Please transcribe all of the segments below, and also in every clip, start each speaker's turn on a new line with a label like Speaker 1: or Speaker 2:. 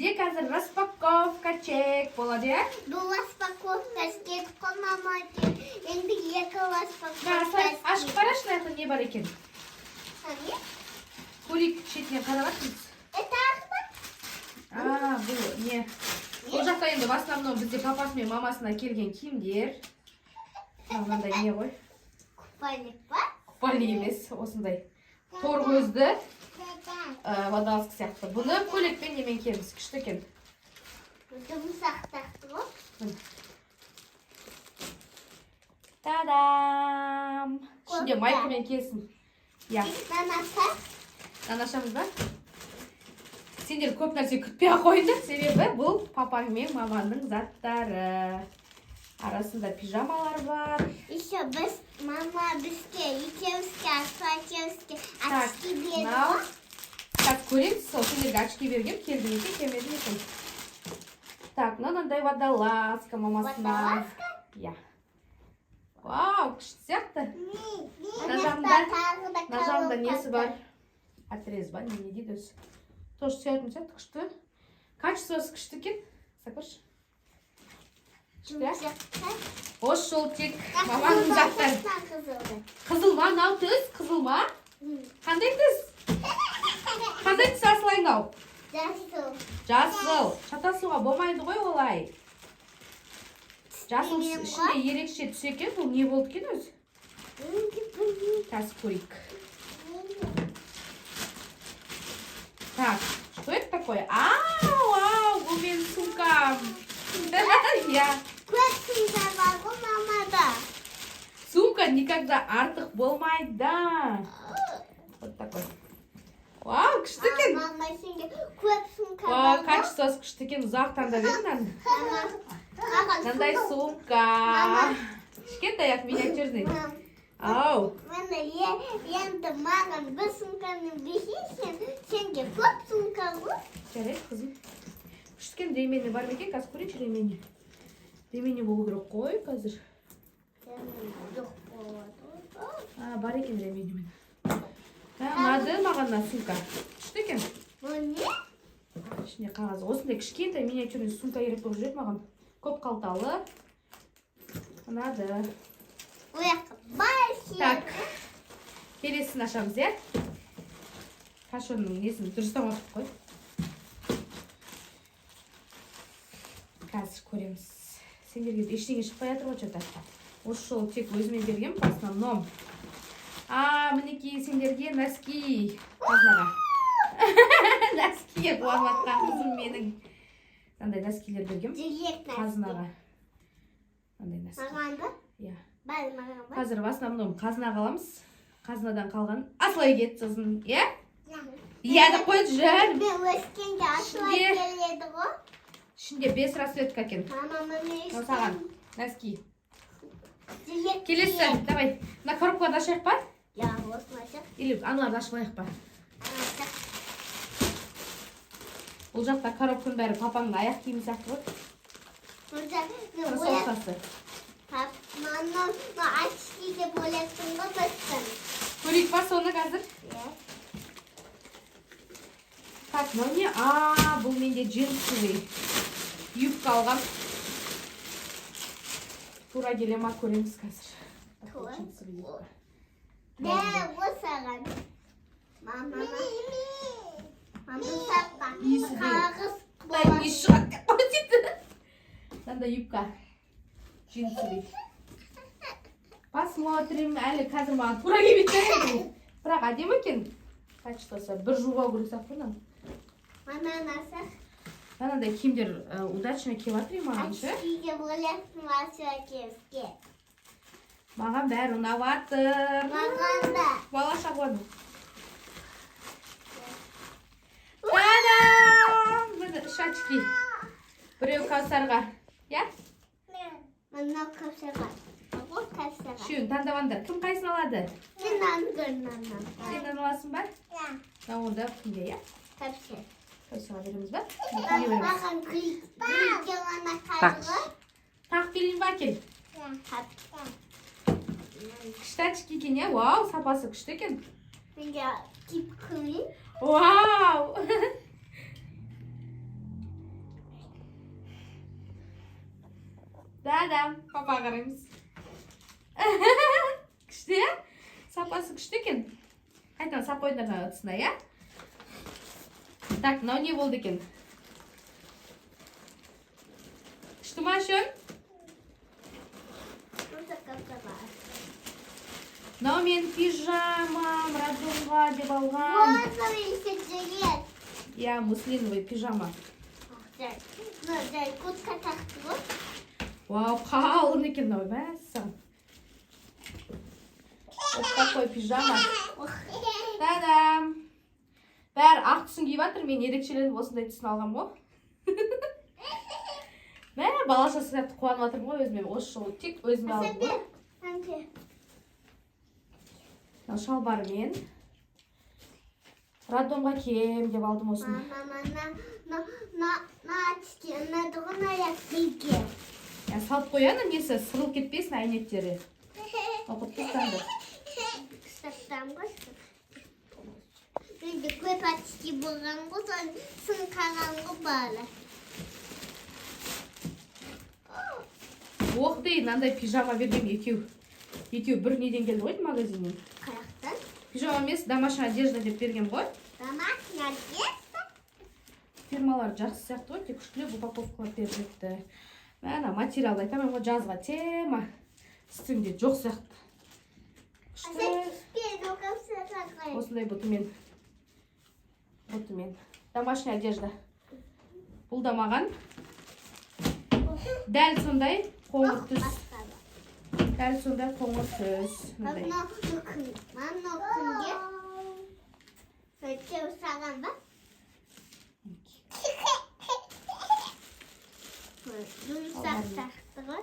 Speaker 1: Бізде қазір распаковка чек болады, е?
Speaker 2: Бұл распаковка кетіп қалмамайды. Енді екі распаковка.
Speaker 1: Ашып қарашы, мына не бар екен.
Speaker 2: Не?
Speaker 1: Көлік шетінен қарап жатырмыз. Бұл не? Бұл жақта енді в основном бізде папасы мен мамасына келген киімдер. Мынандай не ғой?
Speaker 2: Купальник па?
Speaker 1: Купальник емес, осындай. Тор көзді. Водолазка сияқты. Бұны көйлекпен немен киеміз, күшті екен.
Speaker 2: Жұмсақтақты ғой.
Speaker 1: Та-дам! Ішінде майкамен киесің.
Speaker 2: Нанаша?
Speaker 1: Нанашамыз ба? Сендер көп нәрсе күтпей қойыңдар, себебі бұл папаң мен маманың заттары. Арасында пижамалар бар.
Speaker 2: Еще біз, мама бізге, екеуіске, екеуіске очки берді ғой.
Speaker 1: Так, көреміз, сол сендерге очки берген, келдің екен, келмедің екен. Так, мынандай водолазка мамасына.
Speaker 2: Водолазка?
Speaker 1: Я. Вау, күшті сияқты. Мына жағында несі бар? Отрез ба, не дейді өзі. Тоже сүйетін сияқты, күшті. Качествосы күшті екен. Сақыршы. Ош жол тек маманың заттары. Қызыл ма, мынау түс? Қызыл ма? Қандай түс? Қандай түс асылайын ау?
Speaker 2: Жасыл.
Speaker 1: Жасыл. Шатасуға болмайды ғой олай. Жасыл ішінде ерекше түс екен, бұл не болды екен өзі? Қазір көрейік. Так, что это такое? Вау, бұл менің сумкам.
Speaker 2: Көп сумка бар ғой мамада.
Speaker 1: Сумка никогда артық болмайды. Вот такой. Вау, күшті екен.
Speaker 2: Мама сенге көп сумка бар ғой.
Speaker 1: Качествосы күшті екен, ұзақ таңдап едім. Мынандай сумка. Кішкентай ақ миниатюрный. Ау.
Speaker 2: Міне енді маған бір сумканы берсең, сенге көп сумка ғой.
Speaker 1: Жарайды, қызым. Күшті екен, ремені бар ма екен? Қазір көрейінші ремені. Ремені болу керек қой қазір.
Speaker 2: Жоқ болады.
Speaker 1: Бар екен ремені мен. Ұнады маған мына сумка. Күшті екен.
Speaker 2: Бұл не?
Speaker 1: Ішінде қағазы. Осындай кішкентай миниатюрный сумка керек болып жүреді маған. Көп қалталы. Ұнады. Так, келесін ашамыз, е? Кашонның несін дұрыстамадық қой. Қазір көреміз. Сендерге ештеңе шықпай жатыр ғой, что-то. Осы жолы тек өзіме берген, в основном. Мінекей сендерге носки қазынаға. Носки қуаныватқан қызым менің. Мынандай носкилер берген қазынаға. Мынандай носки.
Speaker 2: Маған ба?
Speaker 1: Иә.
Speaker 2: Маған ба?
Speaker 1: Қазір в основном қазына қаламыз. Қазынадан қалған асылай кет сосын, е? Иә деп қойды жүр.
Speaker 2: Мен өскенге асылай келеді ғой.
Speaker 1: Ішінде 5 расцветка екен. Саған носки. Келесі, давай. Мына коробкаларды ашайық па?
Speaker 2: Я, осыны ашайық.
Speaker 1: Или аналарды ашып алайық па? Бұл жақта коробканың бәрі папаңның аяқ киімі сияқты ғой. Кроссовкасы.
Speaker 2: Мама очки деп ойлаттың ғой бастан.
Speaker 1: Көрейік па соны қазір? Так, мынау не? Бұл менде джинсовый юбка алған. Тура келе ма көреміз қазір. Джинсовый юбка.
Speaker 2: Осаған. Мама сапқа. Қағыз.
Speaker 1: Құдай не шығады деп қойдейді. Мынандай юбка. Джинсовый. Посмотрим. Әлі қазір маған тура келмейді. Бірақ әдемі екен. Качествосы. Бір жуып керек сияқты мынаны.
Speaker 2: Ананасы.
Speaker 1: Мынандай киімдер удачно киіп жатыр маған ше.
Speaker 2: Очкиге ойлаттың асылай.
Speaker 1: Маған бәрі ұнап жатыр.
Speaker 2: Маған да.
Speaker 1: Бала шаблоны. Та-дам! Міне үш очки. Біреу Кәусарға. Я?
Speaker 2: Мына Кәусарға.
Speaker 1: Үшеуін таңдаваңдар. Кім қайсын алады?
Speaker 2: Мен аңғырнан.
Speaker 1: Сен аласың ба?
Speaker 2: Я.
Speaker 1: Онда кімге, я?
Speaker 2: Кәусер.
Speaker 1: Кәусарға береміз ба?
Speaker 2: Маған гүлге ғана қайғы.
Speaker 1: Тақ келейін ба кел? Күшті очки екен, я? Вау, сапасы күшті екен.
Speaker 2: Менге киіп көрейін.
Speaker 1: Вау! сапаға қараймыз. Күшті, иә? Сапасы күшті екен. Қайтадан сапа ойнарға өтсін, иә? Так, мынау не болды екен? Күшті ма үшін? Мынау мен пижамам, роддомға деп алған.
Speaker 2: Розовый сигарет.
Speaker 1: Иә, муслиновый пижама.
Speaker 2: Куртка тақты ғой.
Speaker 1: Вау, қалың екен мынау, мәссаған. Вот такой пижама. Та-дам! Бәрі ақ түсін киіп жатыр, мен ерекшеленіп осындай түсін алғам ғой. Мә, балаша сияқты қуанып жатырмын ғой өзіме. Осы жылы тек өзіме алып ғой. Шалбармен. Роддомға кием деп алдым осыны. Салып қояны, несі сырылып кетпесін әйнектері. Оқып тұстанды.
Speaker 2: Енді көп атышки болған ғой, сын қаған ғой бары.
Speaker 1: Оқты, мынандай пижама берген екеу. Екеу бір неден келді ғой магазиннен.
Speaker 2: Қарақтан?
Speaker 1: Пижама емес, домашняя одежда деп берген ғой.
Speaker 2: Домашняя одежда?
Speaker 1: Фирмалар жақсы сияқты ғой, тек күштілеп упаковкалап беріп жетті. Мәна материалды айтамын ғой, жазға тема. Үстінде жоқ сияқты. Осындай бұтымен. Домашняя одежда. Бұл да маған. Дәл сондай қоңыр түс. Дәл сондай қоңыр түс.
Speaker 2: Мамна күнге сөйтсе ұсаған ба? Жұмсақ тақты ғой.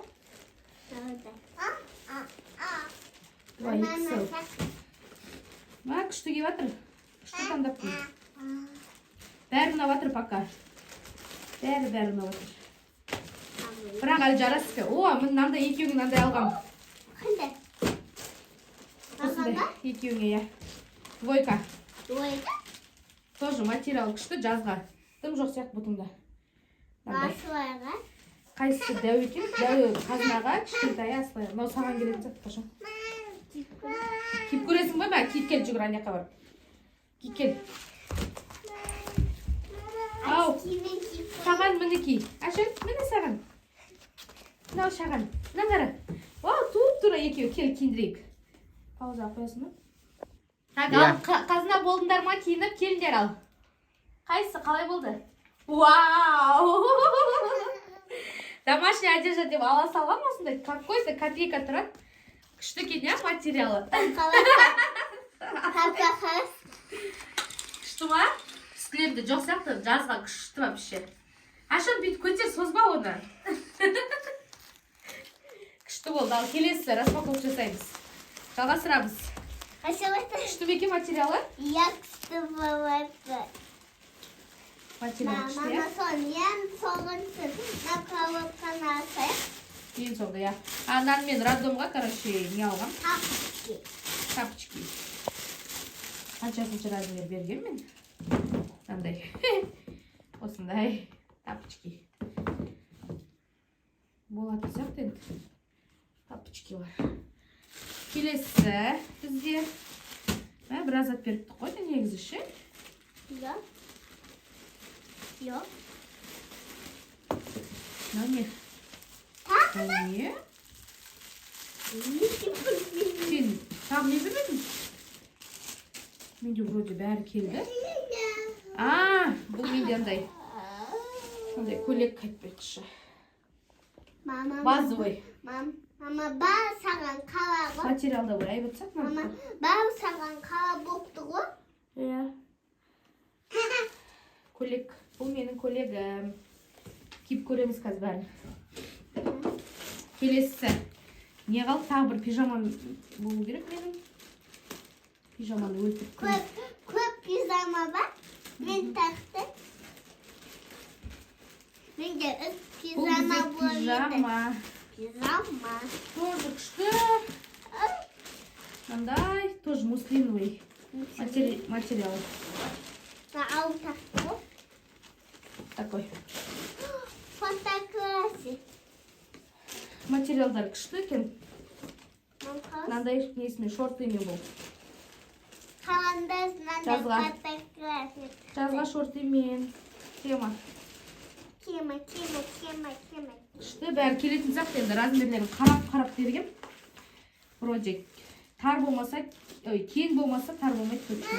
Speaker 1: Ма, күшті киіп жатыр. Күшті таңдап киіп. Бәрі ұнап жатыр пока. Бәрі ұнап жатыр. Бірақ әлі жарасты. О, мен мынандай екеуіңе мынандай алғам.
Speaker 2: Қандай?
Speaker 1: Осындай екеуіңе, я. Двойка.
Speaker 2: Двойка?
Speaker 1: Тоже материал күшті жазға. Тым жоқ сияқты бұтында.
Speaker 2: Асылайға?
Speaker 1: Қайсысы дәу екен? Дәу қазынаға, кішкентай асылайға. Мынау саған келетін сияқты қашан. Киіп көресің бе? Мә, киіп кел жүгір ана жаққа барып. Киіп кел. Ау, саған мінеки. Ашын, міне саған. Мынау шаған. Мына қара. О, тура екеу. Кел, киіндірейік. Пауза қоясың ба? Так, ал, қазына болдыңдар ма? Киініп, келіңдер ал. Қайсысы, қалай болды? Вау! Домашняя одежда деп ала салған осындай. Какой-то копейка тұрады. Күшті екен, я, материалы. Күшті ма? Үстілерді жоқ сияқты, жазға күшті вообще. Ашын бүйтіп көтер, созба оны. Күшті болды, ал келесі распаковка жасаймыз. Жалғастырамыз. Күшті беке материалы?
Speaker 2: Я күшті болады.
Speaker 1: Материалы күшті, я?
Speaker 2: Мама сон, ең соғынсын. На коробканы алсайық.
Speaker 1: Ең соңғы, я. Анан мен роддомға, короче, не алғам?
Speaker 2: Тапочки.
Speaker 1: Тапочки. Қаншасыншы размер берген мен? Мынандай. Осындай тапочки. Болады сияқты енді. Тапочки бар. Келесі бізде. Біраз ат беріп тұқ қойды негізі ше.
Speaker 2: Жоқ. Жоқ.
Speaker 1: Мынау не? Не? Сен тағы не бермедің? Менде вроде бәрі келді. Бұл менде андай. Андай көйлек қайтпайықшы. Базовый.
Speaker 2: Мама, бар саған қала ғой.
Speaker 1: Материалда бар, айып өтсақ ма?
Speaker 2: Мама, бар саған қала боқты ғой.
Speaker 1: Иә. Көйлек. Бұл менің көйлегім. Киіп көреміз қазір бәрін. Келесі. Не қалды? Тағы бір пижамам болу керек менің. Пижаманы өлтіріп көрем.
Speaker 2: Көп пижама бар. Мен тақты. Менде үш пижама болды.
Speaker 1: Пижама.
Speaker 2: Пижама.
Speaker 1: Тоже күшті. Мындай. Тоже муслиновый материал.
Speaker 2: Алып тақты ғой.
Speaker 1: Такой.
Speaker 2: Фотоклассы.
Speaker 1: материалдар күшті екен. Мынандай несімен шортымен бұл. Жазға шортымен. Тема. Күшті бәрі келетін сияқты енді размерлерін қарап бергем. Вроде тар болмаса, кең болмаса тар болмайды көпші.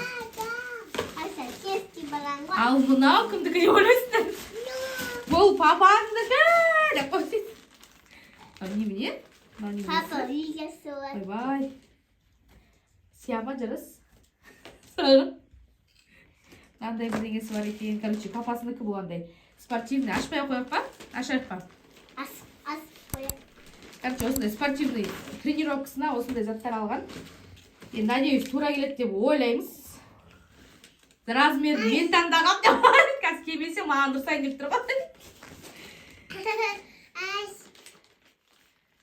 Speaker 1: Ал мынау кімдікі деп ойлайсыңдар? Бұл папаңдікі деп қойсың. Немене?
Speaker 2: Папа үйге суы.
Speaker 1: Ойбай. Сияма жарыс. Сұрағын. Мынандай бірдеңесі бар екен. Короче, папасыныкі болғандай. Спортивный. Ашпай қойып па? Ашайық па?
Speaker 2: Ас қойып.
Speaker 1: Короче, осындай спортивный тренировкасына осындай заттар алған. Надеюсь, тура келеді деп ойлаймыз. Размерді мен таңдағам деп ойлаймын. Қазір келмесе маған дұрсайын деп тұр ғой.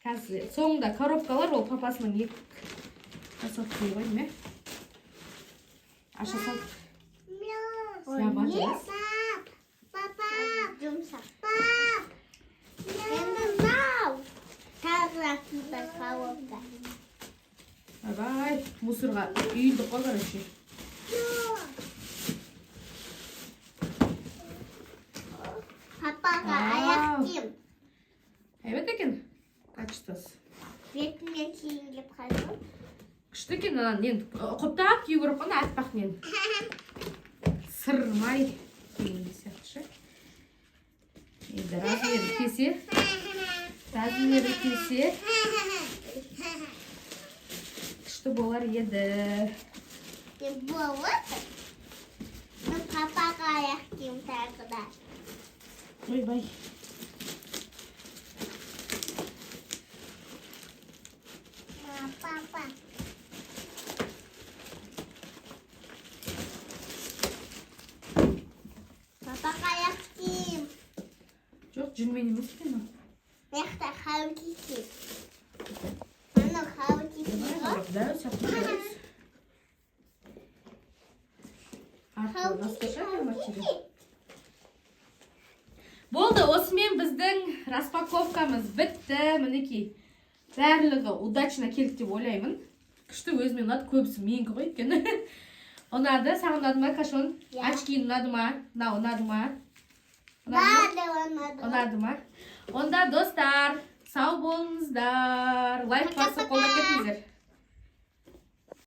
Speaker 1: Қазір соңында коробкалар ол папасының екі кроссовки ғой деме. Аша сал. Сияма жарас.
Speaker 2: Папа, жұмсақ. Пап, енді мынау. Тарапында коробка.
Speaker 1: Бай-бай, мусорға үйілді қой, короче.
Speaker 2: Папаға аяқ киім.
Speaker 1: Evet екен, качествосы.
Speaker 2: Бетіме киім деп қалдым.
Speaker 1: Күшті екен, енді құптап кию керек қой, атпақ нен. Сырмай киім сияқты. Енді размері кесе. Күшті болар еді.
Speaker 2: Болады. Мен папаға аяқ киім тағы да.
Speaker 1: Ойбай.
Speaker 2: Папа. Папаға аяқ киім.
Speaker 1: Жоқ, жүнмен емес пен ол.
Speaker 2: Мекта хауки киім. Мына хауки киім ғой.
Speaker 1: Да, сақтап қойыңыз. Артында басқаша материал. Болды, осымен біздің распаковкамыз бітті. Мінекей, барлығы удачно келді деп ойлаймын. Күшті өзіме ұнады, көбісі менікі ғой екен. Ұнады, саған ұнады ма, Кашон? Очкиң ұнады ма? Мынау ұнады ма? Ұнады ма? Онда достар, сау болыңыздар. Лайк басып қолдап кетіңіздер.